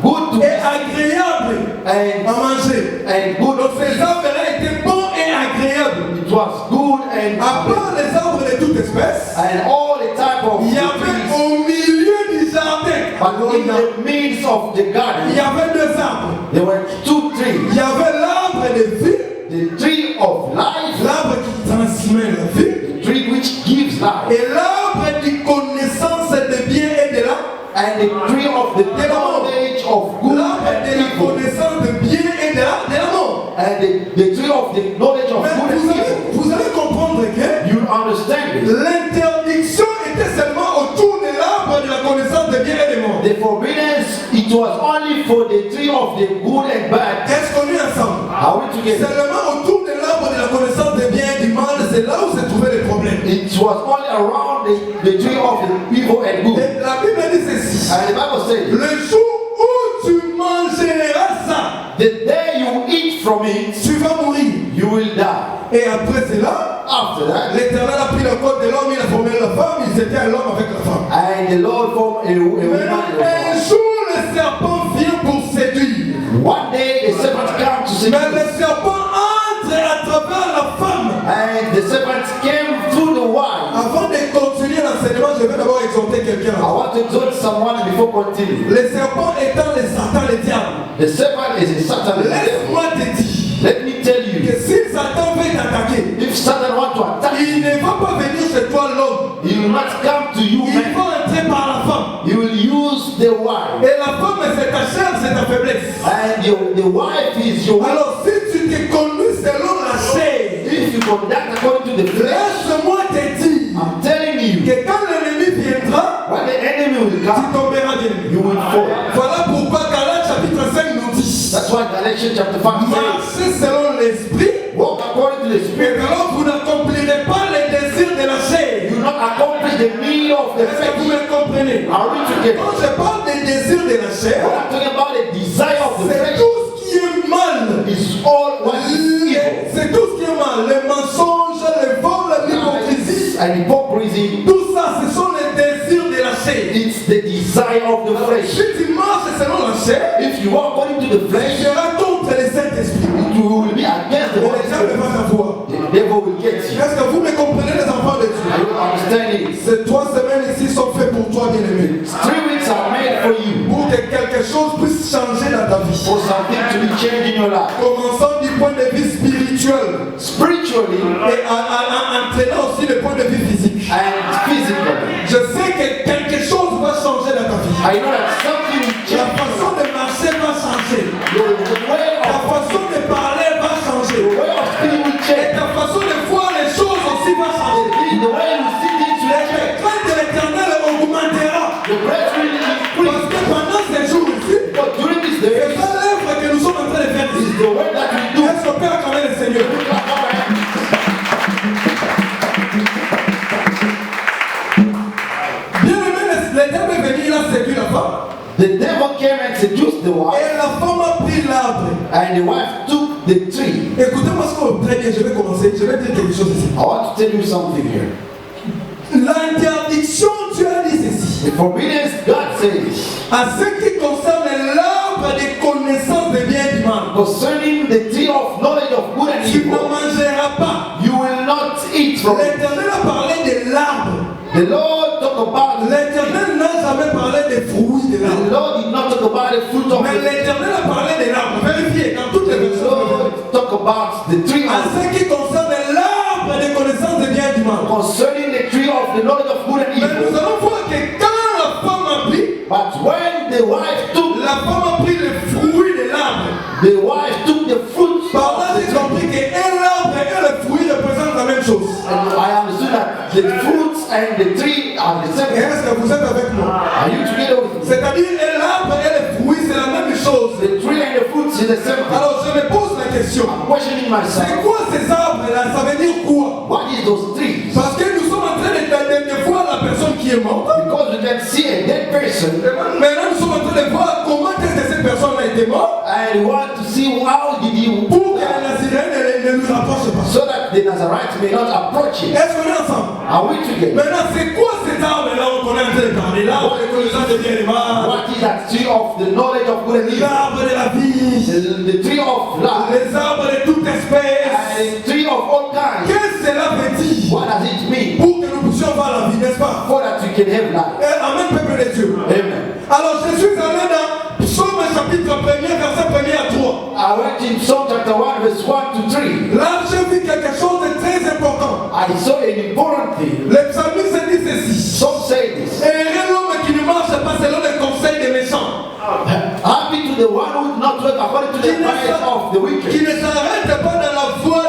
good to et agréables à manger. and good. Donc ces arbres-là étaient bons et agréables. It was good and À part les arbres de toute espèce, all the type of il y avait trees. au milieu du jardin, But in the midst of the il y garden, avait 2 arbres. there were 2 Il trees. y avait l'arbre de vie, The tree of life, l'arbre qui transmet la vie, the tree which gives life, et l'arbre de connaissance de bien et de là, and the tree of the knowledge of good l'arbre and de la evil, connaissance de bien et de la mort. and the tree of the knowledge of Mais good and evil. vous allez comprendre que You understand it? l'interdiction était seulement autour de l'arbre de la connaissance de bien et de mort. The forbiddance, it was only for the tree of the good and bad. Est-ce qu'on est ensemble? Are we together? Seulement autour de l'arbre de la connaissance de bien et du mal, c'est là où se trouvaient les problèmes. It was only around the tree of the evil and good. Et la Bible dit ceci. And the Bible says, Le jour où tu mangeras ça, the day you eat from it, tu vas mourir. you will die. Et après cela, After that, l'Éternel a pris le corps de l'homme, il a formé la femme, ils étaient à l'homme avec la femme. and the Lord formed a Maintenant, woman. un jour, le serpent vient pour séduire. One day the serpent came to Mais seduce, le serpent entre à travers la femme. and the serpent came through the wife. Avant de continuer l'enseignement, je vais d'abord exhorter I quelqu'un. want to exhort someone before continuing. Le serpent étant le Satan, le diable. The serpent is a Satan. the devil. Laisse-moi te dire Let me tell que you, si Satan veut t'attaquer, if Satan wants to attack il you, ne va pas venir chez toi l'homme. he will not come to you, Il man. va entrer par la femme. He will use the wife. Et la femme, c'est ta chair, c'est ta faiblesse. And the wife is your wife. Alors, si tu te conduis selon la chair, If you conduct according to the flesh, laisse-moi te dire I'm telling you, que quand l'ennemi viendra, when the enemy will tu come, tomberas bien. you will fall. Voilà pourquoi Galates chapitre 5 nous dit That's why Galatians chapter 5 says, marchez selon l'esprit, walk according to the et Spirit. alors vous n'accomplirez pas les désirs de la chair. You will not accomplish the need of the Est-ce que vous flesh. me comprenez? Are we together? Quand je parle des désirs de la When chair, I'm talking about the desire of the c'est flesh, tout ce qui est mal. is all what is evil. C'est tout ce qui est mal. Les mensonges, les vols, l'hypocrisie. And hypocrisy, Tout ça, ce sont les désirs de la chair. it's the desire of the flesh. Si tu marches selon la chair, If you walk according to the tu flesh, seras contre le Saint-Esprit. you will be against the Et Holy les gens ne Spirit. vont pas savoir. The devil will get you. Est-ce que vous me comprenez, les enfants de Dieu? Are you understanding? Ces 3 semaines ici sont faites pour toi, bien-aimé. 3 weeks are made for you, Pour que quelque chose puisse changer dans ta vie. for something to be changed in your life. Commençons du point de vue spirituel Spiritually et en entraînant aussi le point de vue physique. and physically. Je sais que quelque chose va changer dans ta vie. I know that something will La change. façon de marcher va changer. The way Ta of, façon de parler va changer. the way of speaking will Et change. ta façon de voir les choses aussi va changer. The way you see things will La change. crainte de l'éternel augmentera. The breath will Parce increase. que pendant ces jours ici, But during this c'est day, pas l'œuvre que nous sommes en train de faire is ici. the way that we do. Est-ce qu'on peut acclamer le Seigneur? Bien aimé, le diable est venu, il a séduit la femme. The devil came and seduced the wife, Et la femme a pris l'arbre. and the wife took the tree. Écoutez-moi ce qu'on très bien, je vais commencer. Je vais dire quelque chose ici. I want to tell you something here. L'interdiction, Dieu a dit ceci. The forbidden, God says, en ce qui concerne l'arbre des connaissances des biens et du mal, concerning the tree of knowledge of good and tu ne evil, mangeras pas. you will not eat from it. L'Éternel a parlé de l'arbre. The Lord talked about L'Éternel n'a jamais parlé des fruits de the l'arbre. Lord did not talk about the fruit of Mais the l'Éternel a parlé de l'arbre. Vérifiez dans toutes les The versions. Lord talk about the tree En of ce qui concerne l'arbre des connaissances des biens et du mal. concerning the tree of the knowledge of good and Mais nous evil. allons voir que quand la femme a pris, But when the wife took le fruit de l'arbre. the fruit, Par là, j'ai compris que l'arbre et le fruit représentent la même chose. and I understood that the fruits and the tree are the Et same. est-ce que vous êtes avec moi? Are you together with me? C'est-à-dire l'arbre et le fruit, c'est la même chose. The tree and the fruits is the same thing. Alors je me pose la question. I'm questioning C'est myself. quoi ces arbres-là? Ça veut dire quoi? What is those trees? Parce que nous sommes en train de voir la personne qui est morte. Because we can see a dead person, Maintenant, nous sommes en train de voir comment est-ce que cette personne a été morte and we want to see how did he pour que les Nazaréens ne nous approchent pas. so that the Nazarites may not approach him. Est-ce qu'on est ensemble? Are we together? Maintenant, c'est quoi cet arbre-là qu'on est en train de parler? L'arbre de connaissance de bien et de mal. What is that tree of the knowledge of good and evil? L'arbre de la vie. The tree of life Les arbres de toute espèce. and the tree of all kinds. Qu'est-ce que cela veut dire? What does it mean? Pour que nous puissions voir la vie, n'est-ce pas? For that we can have life. Amen, peuple de Dieu. Amen. Alors, je suis allé dans Psaume chapitre 1er, verset 1er à 3. I went in Psalm chapter 1 verse 1 to 3. Là, j'ai vu quelque chose de très important. I saw an important thing. Le psalmiste dit ceci. Some say this. Heureux l'homme qui ne marche pas selon les conseils des méchants, Happy to the one who would not work according to the advice of the qui wicked, ne s'arrête pas dans la voie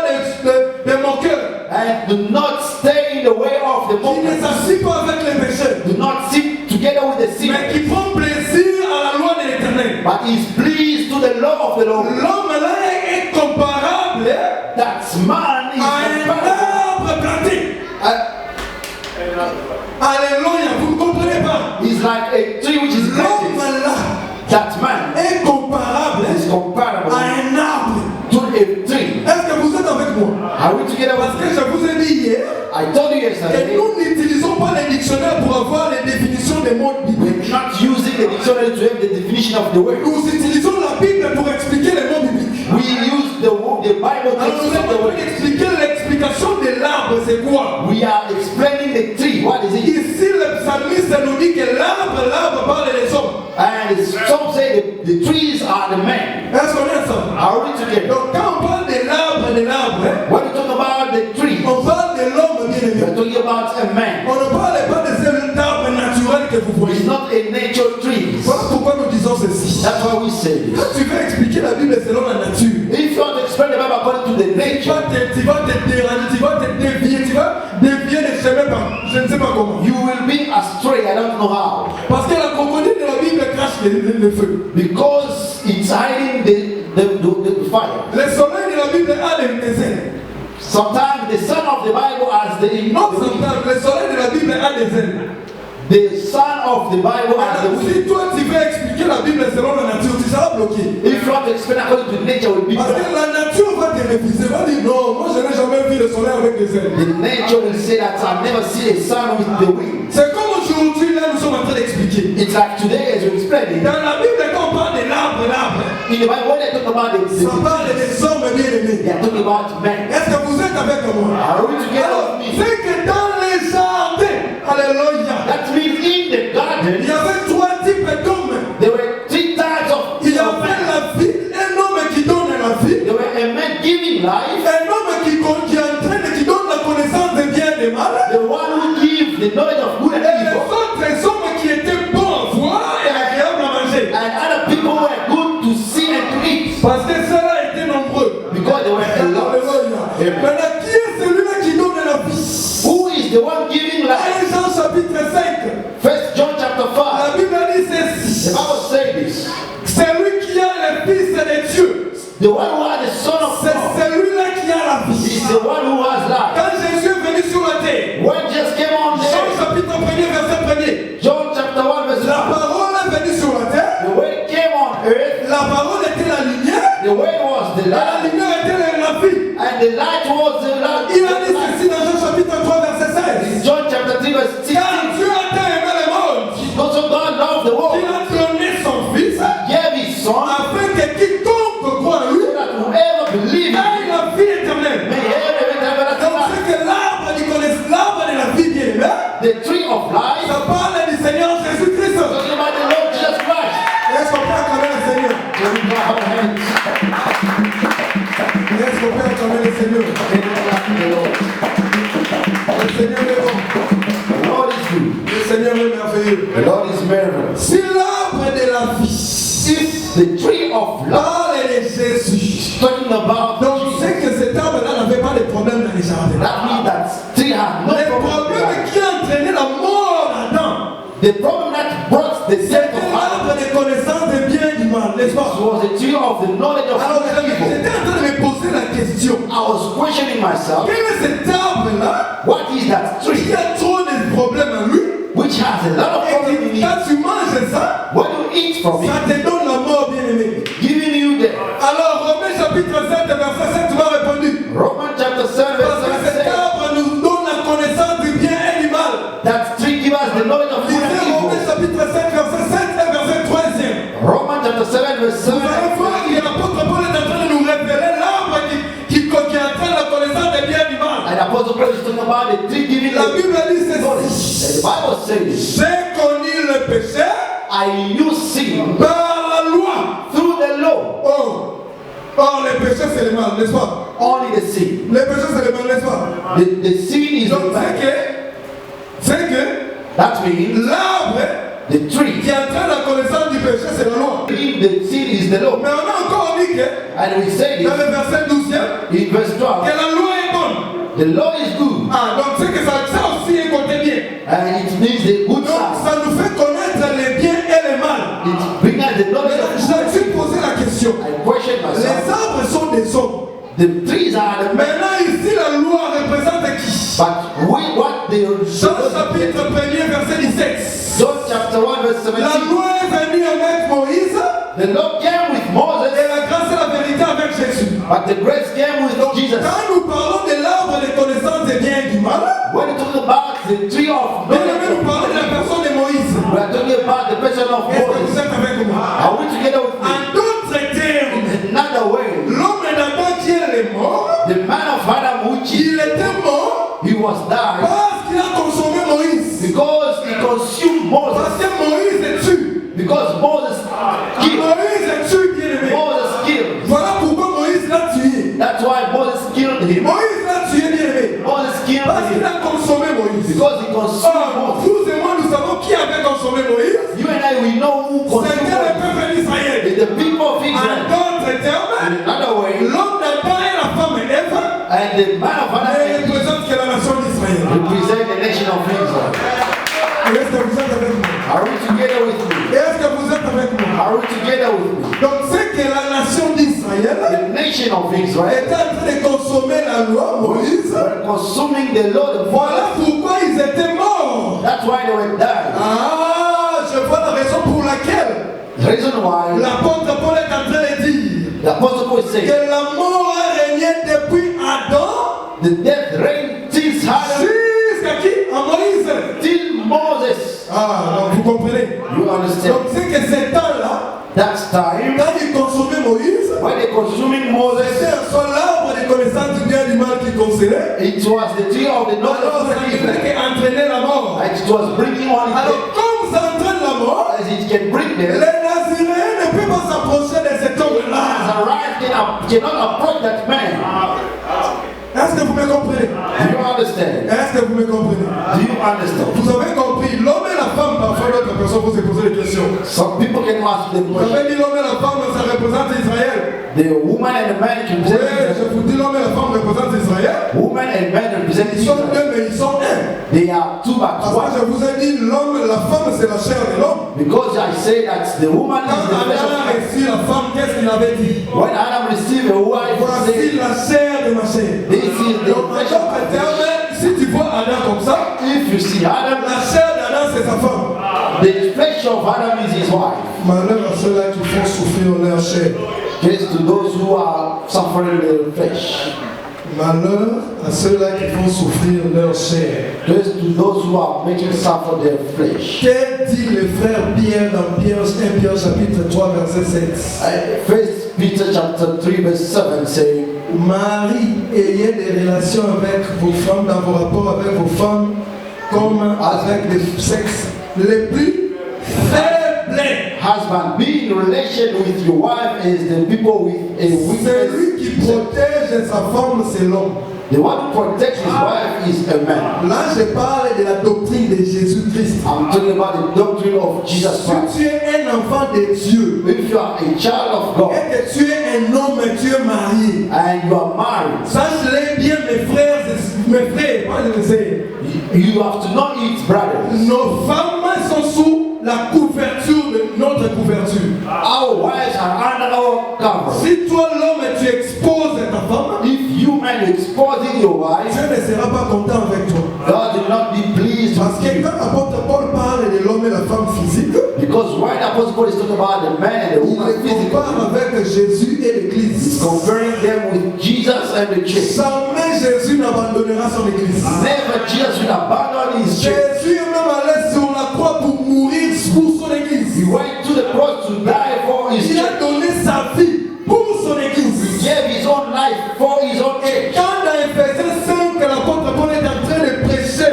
des moqueurs, and do not stay in the way of the qui ne mockers. s'assit pas avec les pécheurs, Do not sit together with the mais sinners, qui prend plaisir à la loi de l'Éternel. but is pleased to the law of the Lord. L'homme là est comparable That man is à un comparable. arbre planté. Alléluia, vous ne comprenez pas? He's like a tree which is planted. L'homme là That man est comparable is comparable à un arbre. to a tree. Est-ce que vous êtes avec moi? Are we together Parce with que je vous ai dit hier I told you que yesterday, nous n'utilisons pas les dictionnaires pour avoir les définitions des mots bibliques. we're not using the dictionary to have the definition of the word. Nous utilisons la Bible pour expliquer les mots bibliques. We use the Bible to Alors nous explain sommes the en train word. d'expliquer l'explication de l'arbre, c'est quoi? We are explaining the tree. What is it? Ici, le psalmiste nous dit que l'arbre parle des hommes. And some say the trees are the men. Est-ce qu'on est ensemble? Are we together? Donc quand on parle de l'arbre, When we talk about the tree, on parle de l'homme bien we're aimé. talking about a man. On ne parle pas de cet arbre naturel que vous voyez. It's not a nature tree. Voilà pourquoi nous disons ceci. That's why we say this. Quand tu veux expliquer la Bible selon la nature, If you want to explain the Bible according to the nature, tu vas te déranger, tu vas te dévier, tu vas dévier les chemins par je ne sais pas comment. you will be astray. I don't know how. Parce que la crocodile de la Bible crache le feu. Because it's hiding the fire. Le soleil de la Bible a des ailes. Sometimes the son of the Bible has the Non, sometimes le soleil de la Bible a des ailes. The son of the Bible has the Alors, wings. si toi tu veux expliquer la Bible selon la nature, tu seras bloqué. If you want to explain according to nature, will be Parce que blocked. la nature va te refuser, va dire non, moi je n'ai jamais vu le soleil avec des ailes. The nature will say that I've never seen a son with the wings. C'est comme aujourd'hui, là nous sommes en train d'expliquer. It's like today as we're explaining. Dans la Bible, quand on parle de l'arbre, In the Bible, when they talk about ça parle des hommes bien aimés. they are talking about men. Est-ce que vous êtes avec moi? Are we together Alors, with me? c'est que dans les jardins, alléluia, That means in the il garden, y avait trois types d'hommes. there were three types of Il y avait men. la vie, un homme qui donne la vie, There were a man giving life, un homme qui entraîne, qui donne la connaissance des biens et des mal, the one who gives the knowledge of good et and les evil, autres hommes qui étaient bons à voir et agréables à manger. and other people who were good to see and to eat. Parce que ceux-là étaient nombreux. Because they were a lot. Alléluia. Maintenant, qui est celui-là qui donne la vie? Who is the one giving life? 1 Jean chapitre 5. First John chapter 5. La Bible merveilleux. The Lord is marvelous. Si l'arbre de la vie If the tree of life parle de Jésus, is talking about donc Jesus, c'est que cet arbre-là n'avait pas de problème dans les jardins. that means that tree has no Le problem. problème qui a entraîné la mort d'Adam, The problem that brought the death c'était of Adam l'arbre de connaissance des biens et du mal, n'est-ce pas? was the tree of the knowledge of Alors good and evil. j'étais en train de me poser la question. I was questioning myself, Quel est cet arbre-là what is that qui tree a trop de problèmes en lui? which has a lot of problems in Et it? quand tu manges ça, When you eat from ça it, te donne la mort, bien-aimé. giving you the Alors Romains chapitre 7, verset 7, tu m'as répondu. Romans chapter 7 verse Parce que 7 cet says arbre nous donne la connaissance du bien et du mal. that tree gives us the knowledge of good and Lisez Romains evil. chapitre 7, verset 7 et verset 3e. Romans chapter 7 verse 7 Vous allez voir que l'apôtre Paul est en train de nous révéler l'arbre qui entraîne la connaissance des biens et du mal. and Apostle Paul is talking about the tree giving La the Bible dit knowledge. ceci. And the Bible says, J'ai connu le péché I knew sin par la loi. through the law. Or le péché c'est le mal, n'est-ce pas? Only the sin. Le péché c'est le mal, n'est-ce pas? The sin is Donc the bad. c'est que That means l'arbre the tree. qui entraîne la connaissance du péché c'est la loi. The sin is the law. Mais on a encore dit que And we say dans this le verset 12e in verse que 12. la loi est bonne. The law is good. Ah, donc c'est que ça aussi un côté bien. And it means the good Donc side. ça nous fait connaître les biens et les mal. It brings us the knowledge Mais of je me suis posé la question. I question Les myself. arbres sont des hommes. The trees are the men. Maintenant ici la loi représente qui? But what the Jean chapitre 1er verset 17. John chapter 1 verse La 17. loi est venue avec Moïse The law came with Moses, et la grâce et la vérité avec Jésus. but the grace came with Jesus. Quand nous parlons de l'arbre de connaissance des biens et du mal, When you talk about the tree of bien aimé, nous knowledge, parlons de la personne de Moïse. we are talking about the person of Est-ce que vous Moses. êtes avec moi? Are we together with me? En d'autres termes, In another way, l'homme d'Adam qui est mort, the man of Adam, which il était mort he was died parce qu'il a consommé Moïse. because he consumed Moses. Parce que Moïse est tué. Because Moses killed. Moïse est tué, bien aimé. Moses killed. Voilà pourquoi Moïse l'a tué. That's why Moses killed him. Moïse l'a tué, bien aimé. Moses killed Parce qu'il him a consommé Moïse. because he consumed Or, Moses. vous et moi, nous savons qui avait consommé Moïse. You and I, we know who consumed C'était le Moses. peuple d'Israël. It's the people of En Israel. d'autres termes, In another way, l'homme d'Adam et la femme Ève and the man of Adam représentent que la nation d'Israël. represent the nation of Israel. Est-ce que vous êtes avec moi? Are we together with me? Est-ce que vous êtes avec moi? Are we together with me? Donc c'est que la nation d'Israël The nation of Israel était en train de consommer la loi Moïse. were consuming the law of Voilà Moses. pourquoi ils étaient morts. That's why they were dying. Ah, je vois la raison pour laquelle The reason why l'apôtre Paul est en train de dire the apostle Paul said que la mort a régné depuis Adam the death reigned since Adam jusqu'à qui? À Moïse. till Moses. Ah, donc vous comprenez. You understand? Donc c'est que ce temps-là, That's time quand ils consommaient Moïse, when they consuming Moses, c'était soit l'arbre de connaissance du bien et du mal qui concernait. it was the tree of the knowledge Alors of ça good and ne evil. fait qu'entraîner la mort. And it was bringing on it. Alors comme ça entraîne la mort, As it can bring les them, Naziréens ne peuvent pas s'approcher de cet homme-là. as arrived cannot approach that man. Est-ce que vous me comprenez? Do you understand? Est-ce que vous me comprenez? Do you understand? Vous avez compris, l'homme et la femme, parfois d'autres personnes vont se poser des questions. Some people can ask the Vous question. avez dit l'homme et la femme, ça représente Israël. The woman and the man Oui, represent je Israel. vous dis l'homme et la femme représentent Israël. Woman and man represent Ils sont Israel. deux, mais ils sont un. They are two but Parce que one. je vous ai dit, l'homme, la femme, c'est la chair de l'homme. Because I say that the woman Quand is the flesh Adam of a man. reçu la femme, qu'est-ce qu'il avait dit? When Adam received a wife, he Voici said, la chair de ma chair. this is the Donc, en flesh of d'autres my termes, flesh. si tu vois Adam comme ça, If you see Adam, la chair d'Adam, c'est sa femme. the flesh of Adam is his wife. Malheur à ceux-là qui font souffrir leur chair. Case to those who are suffering the flesh. Malheur à ceux-là qui font souffrir leur chair. Case to those who are making suffer their flesh. Que dit le frère Pierre dans Pierre 1 Pierre chapitre 3 verset 7? First Peter chapter 3 verse 7 saying, Marie, ayez des relations avec vos femmes, dans vos rapports avec vos femmes, comme avec des sexes les plus faibles. husband, be in relation with your wife as the people with a weakness. Celui qui protège sa femme, c'est l'homme. The one who protects his wife is a man. Là, je parle de la doctrine de Jésus-Christ. I'm talking about the doctrine of Jesus Si Christ. tu es un enfant de Dieu If you are a child of God et que tu es un homme, tu es marié, and you are married, sache-le bien, mes frères, moi je le sais. you have to know it, brothers. Nos femmes sont sous la couverture de notre couverture. Our wives are under our cover. Si toi l'homme tu exposes ta femme, If you man exposing your wife, Dieu ne sera pas content avec toi. God will not be pleased Parce with que you. quand l'apôtre Paul parle de l'homme et la femme physique, Because when Apostle Paul is talking about the man and the il woman les physically, compare avec Jésus et he's l'Église. comparing them with Jesus and the church. Jamais Jésus n'abandonnera son Église. Never Jesus will abandon his church. Jésus est même allé sur la croix pour mourir pour son Église. He went to the cross to die for his Il a church. donné sa vie pour son He Église. gave his own life for his own church. Quand dans Ephésiens 5, l'apôtre Paul est en train de prêcher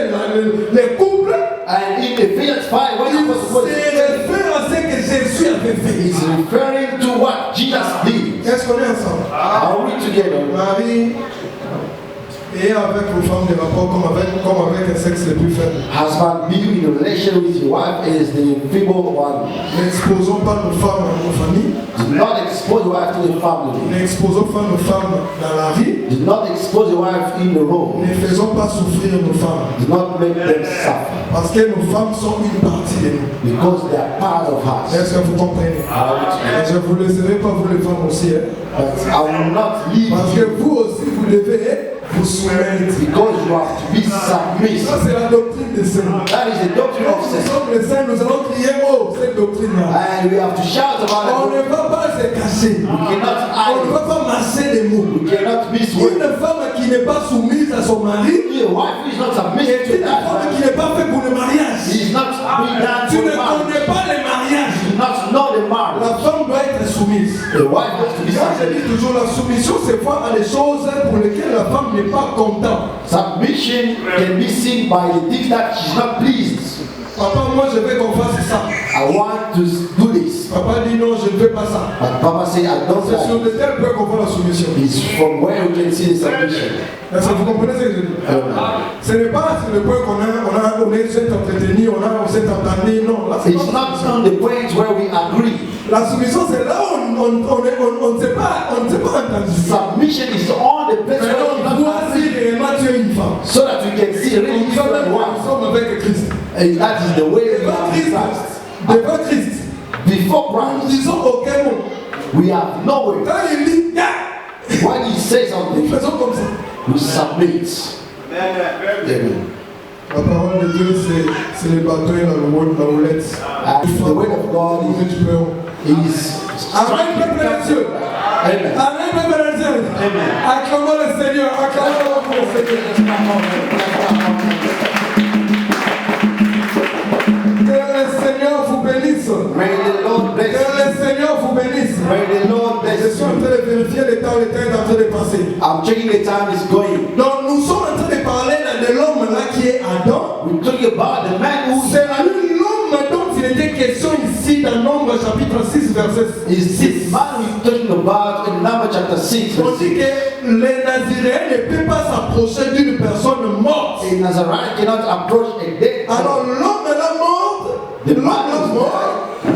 les couples, And in Ephesians 5, when il Apostle Paul se is réfère à ce que Jésus avait fait. he's referring to what Jesus did. Est-ce qu'on est ensemble? Are we together? Marie et avec vos femmes des rapports comme avec un sexe le plus faible. Husband, be in a relation with your wife is the feeble one. N'exposons pas nos femmes à nos familles. Do not expose your wife to the family. N'exposons pas nos femmes dans la rue. Do not expose your wife in the road. Ne faisons pas souffrir nos femmes. Do not make them suffer. Parce que nos femmes sont une partie de nous. Because they are part of us. Est-ce que vous comprenez? Je ne vous laisserai pas, vous les femmes aussi. But I will not leave Parce you que vous aussi, vous devez vous soumettre. because you have to be submissive. Ça, c'est la doctrine des saints. That is the doctrine of Nous sin. sommes les saints, nous allons crier haut cette doctrine-là. And we have to shout about On it. ne va pas se cacher. We cannot On ne hide. va pas masser les mots. We cannot miss Une words. femme qui n'est pas soumise à son mari Your wife is not submissive est to une femme that. qui n'est pas faite pour le mariage. He is not being done Tu for ne marriage. connais pas le mariage. Do not know the marriage. La femme doit être soumise. The wife has to be Moi, je submissive. dis toujours, la soumission, c'est voir à des choses pour lesquelles la femme n'est pas contente. Submission can be seen by the things that she's not pleased. Papa, moi, je veux qu'on fasse ça. I want to do this. Papa dit non, je ne veux pas ça. But Papa said, I don't C'est sur want. de tels points qu'on voit la soumission. It's from where we can see the submission. Est-ce que vous comprenez ce que je dis? Ce n'est pas sur le point qu'on s'est entretenu, on s'est entendu, non. Là, c'est It's pas not on the point where we agree. la soumission, c'est là où on ne s'est pas entendu. Submission is on the place where we Maintenant, not voici agree. réellement tu es une femme. So that we can see really Nous sommes different nous ones. sommes avec Christ. And that is the way we Devant are Christ, in Christ. devant Christ, Before nous Christ, disons aucun mot. we have no way. Quand il dit, ya, When he says something, faisons comme ça. we submit. Amen. La parole de Dieu, c'est les bâtons et la roulette. And the word of God is Amen, peuple de Dieu. Amen. Amen, peuple de Dieu. Amen. Acclamons le Seigneur, acclamons le Seigneur. Que le Seigneur vous bénisse. May the Lord Que bless you. le Seigneur vous bénisse. May the Lord Je bless suis en you. train de vérifier le temps est en train de passer. I'm checking the time is going. Donc nous sommes en train de parler là, de l'homme là qui est Adam. We're talking about the man who C'est l'homme dont il était question ici dans Nombre chapitre 6 verset is 6. this man we're talking about in Numbers chapter 6. On verse dit 6. que les Naziréens ne peuvent pas s'approcher d'une personne morte. A Nazarene cannot approach a dead Alors man. l'homme est là mort. The L'homme man est is mort.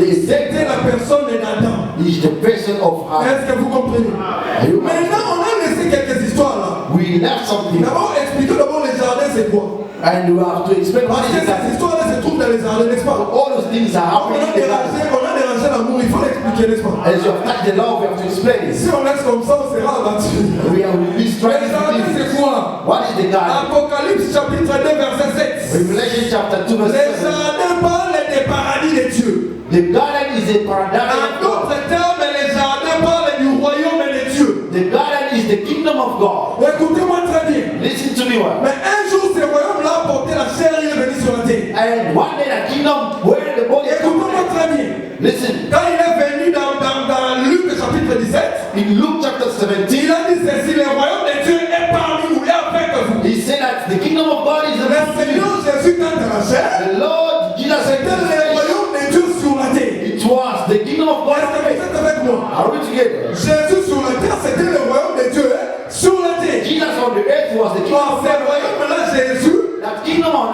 dead. The C'était dead la personne d'Adam. is the person of Adam. Est-ce que vous comprenez? Are you Maintenant, on a laissé quelques histoires là. We left something D'abord, expliquons d'abord les jardins, c'est quoi? and you have to explain what Parce is que ces that. histoires là se trouvent dans les jardins, n'est-ce pas? All those things are On happening a in the life. dérangé l'amour, il faut l'expliquer, n'est-ce pas? As you have touched the law, we have to explain it. Si on laisse comme ça, on sera abattu. We will be Les striving to jardins, live. c'est quoi? What is the garden? Apocalypse chapitre 2, verset 7. Revelation chapter 2 verse Les 7. jardins parlent des paradis de Dieu. The garden is a En paradise of God. d'autres termes, les jardins parlent du royaume de Dieu. The garden is the kingdom of God. Écoutez-moi très bien. Listen to me well. Mais un jour, ce royaume-là a porté la chair, il est venu sur la terre. And one day the kingdom where the body Écoutez-moi très bien. Listen, Quand il est venu dans Luc chapitre 17, in Luke chapter 17, il a dit ceci, le royaume de Dieu est parmi nous et avec vous. he said that the kingdom of God is Le among you. Seigneur Jésus, quand il a la chair, The Lord Jesus said, c'était le royaume de Dieu sur la terre. it was the kingdom of God. Est-ce que vous êtes avec moi? Are we together? Jésus sur la terre, c'était le royaume de Dieu sur la terre. Jesus on the earth was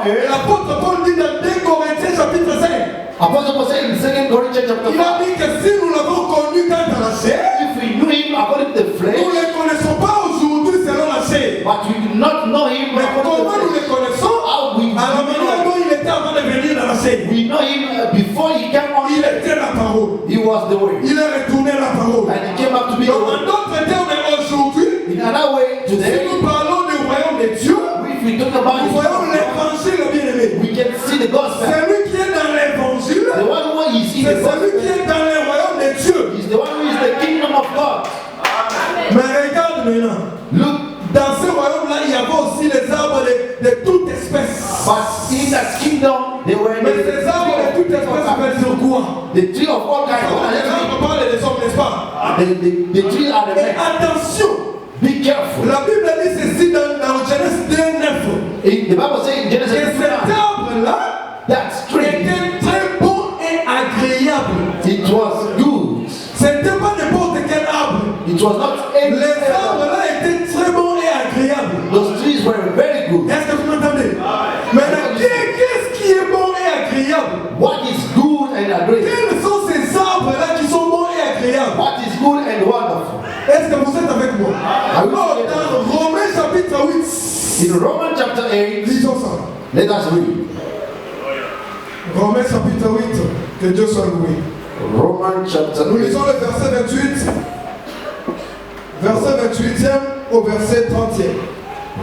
Et l'apôtre Paul dit dans 2 Corinthiens chapitre 5, Apostle Paul said in 2 Corinthians chapter il a 5, dit que si nous l'avons connu quant à la chair, if we knew him according to the nous flesh, ne le connaissons pas aujourd'hui selon la chair. but we do not know him Mais according comment to nous the le flesh, connaissons? how we À la manière know? dont il était avant de venir dans la chair. We know him before he came on Il earth. était la parole. He was the way. Il est retourné à la parole. And he came up to be the Donc, en way. d'autres termes, aujourd'hui, In another way, si today, nous parlons du royaume de Dieu, if we talk about nous voyons it, l'évangile bien-aimé. we can see the gospel. Celui qui est dans l'évangile, The one who is in c'est the celui qui gospel est dans le royaume de Dieu. is the one who is the kingdom of God. Mais regarde maintenant. Look, Dans ce royaume-là, il y avait aussi les arbres de toute espèce. but in that kingdom, they were Mais ces arbres de toute espèce veulent dire quoi? the tree of all kinds. Les arbres parlent des hommes, n'est-ce pas? The tree are the Et men. attention, Be careful. la Bible dit ceci dans Genèse 2:9. The Bible says in Que Genesis 2, cet arbre-là that tree, était très bon et agréable. it was good. C'était pas n'importe quel arbre. It was not any Les arbres-là étaient très bons et agréables. Those trees were very good. Est-ce que vous m'entendez? Maintenant, qu'est-ce qui est bon et agréable? What is good and agreeable? Quels sont ces arbres-là qui sont bons et agréables? What is good and wonderful? Est-ce que vous êtes avec moi? Ah oui. Alors, dans Romains chapitre 8, In Romans chapter 8, lisons ça. let us read. Romains chapitre 8, que Dieu soit loué. Romans chapter Nous 8. lisons le verset 28, verset 28e au verset 30e.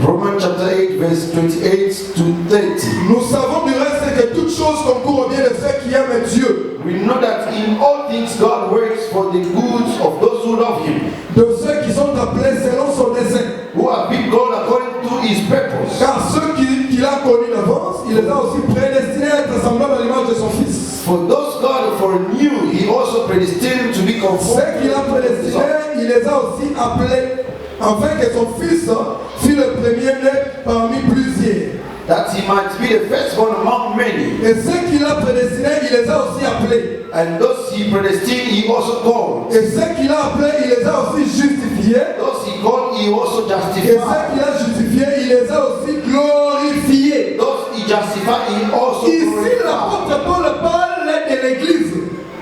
Romans chapter 8, verse 28 to 30. Nous savons du reste que toutes choses concourent au bien de ceux qui aiment Dieu, We know that in all things God works for the good of those who love Him, de ceux qui sont appelés selon son dessein. who have been called according to His purpose. Car ceux qu'il a connus d'avance, il les a aussi prédestinés à être semblables à l'image de son Fils. For those God foreknew, He also predestined to be conformed. Ceux qu'il a prédestinés, il les a aussi appelés, afin que son Fils fût le premier-né parmi plusieurs. That He might be the firstborn among many. Et ceux qu'il a prédestinés, il les a aussi appelés. And those He predestined, He also called. Et ceux qu'il a appelés, il les a aussi justifiés. Those He called, He also Et ceux justified. qu'il a justifiés, il les a aussi glorifiés. Those He justified, He also Ici, glorified. l'apôtre Paul parle de l'Église.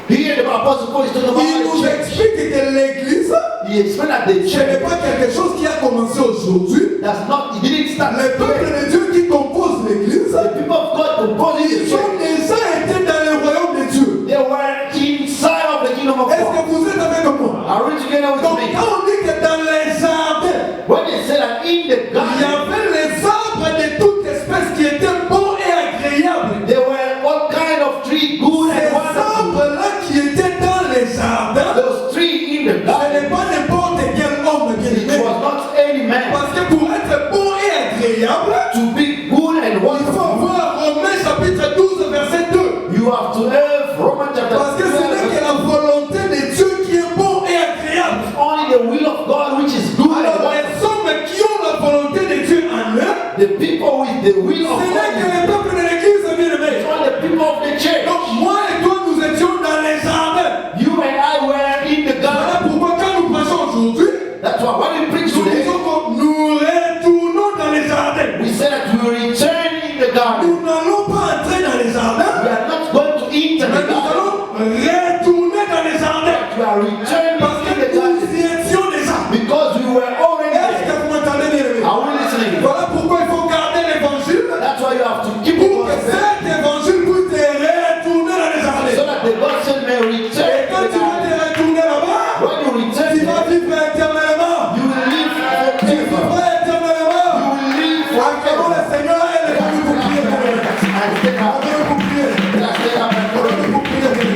Here the Apostle Paul is talking Il about nous the church. explique que l'Église, He explained that the ce n'est church pas quelque chose qui a commencé aujourd'hui. does not, He didn't start Le peuple today. de Dieu qui compose l'Église, The people of God composing the ils ont church, déjà été dans le royaume de Dieu. they were inside of the kingdom of Est-ce God. que vous êtes avec moi? Are we together with Donc me? quand on dit que dans les jardins, When they said that in the il y garden, avait les arbres de toute espèce qui étaient bons et agréables. there were all kind of trees, good Ces and wonderful. arbres-là qui étaient dans les jardins, Those trees in the ce garden, n'est pas n'importe quel homme bien it aimé. was not any man. Parce que pour être bon et agréable, To be good and il faut wonderful, voir Romains chapitre 12, verset 2. you have to have Romans chapter Parce que ce n'est que la volonté de Dieu qui est bon et agréable. only the will of God which is good and Alors wonderful. les hommes qui ont la volonté de Dieu en eux, The people with the will of ce n'est que God, les peuples de l'église bien aimé. it's all the people of the church. Donc moi et toi nous étions dans les jardins. You and I were in the Voilà garden. pourquoi quand nous prêchons aujourd'hui, That's why when we preach nous today, disons que nous retournons dans les jardins. we say that we return in the garden. Nous n'allons pas entrer dans les jardins, We are not going to enter mais the nous garden. allons retourner dans les jardins. We are returning Parce que in the nous garden y étions déjà. because we were already Est-ce que there. vous m'entendez bien aimé? Are we listening? Voilà pourquoi il faut garder l'évangile That's why you have to keep pour que it cet évangile puisse te retourner dans les so jardins. that the gospel may return Et to quand the tu vas garden. te retourner là-bas, When you return tu vas there, vivre éternellement. you will live Tu forever. vivras éternellement. You will live À forever.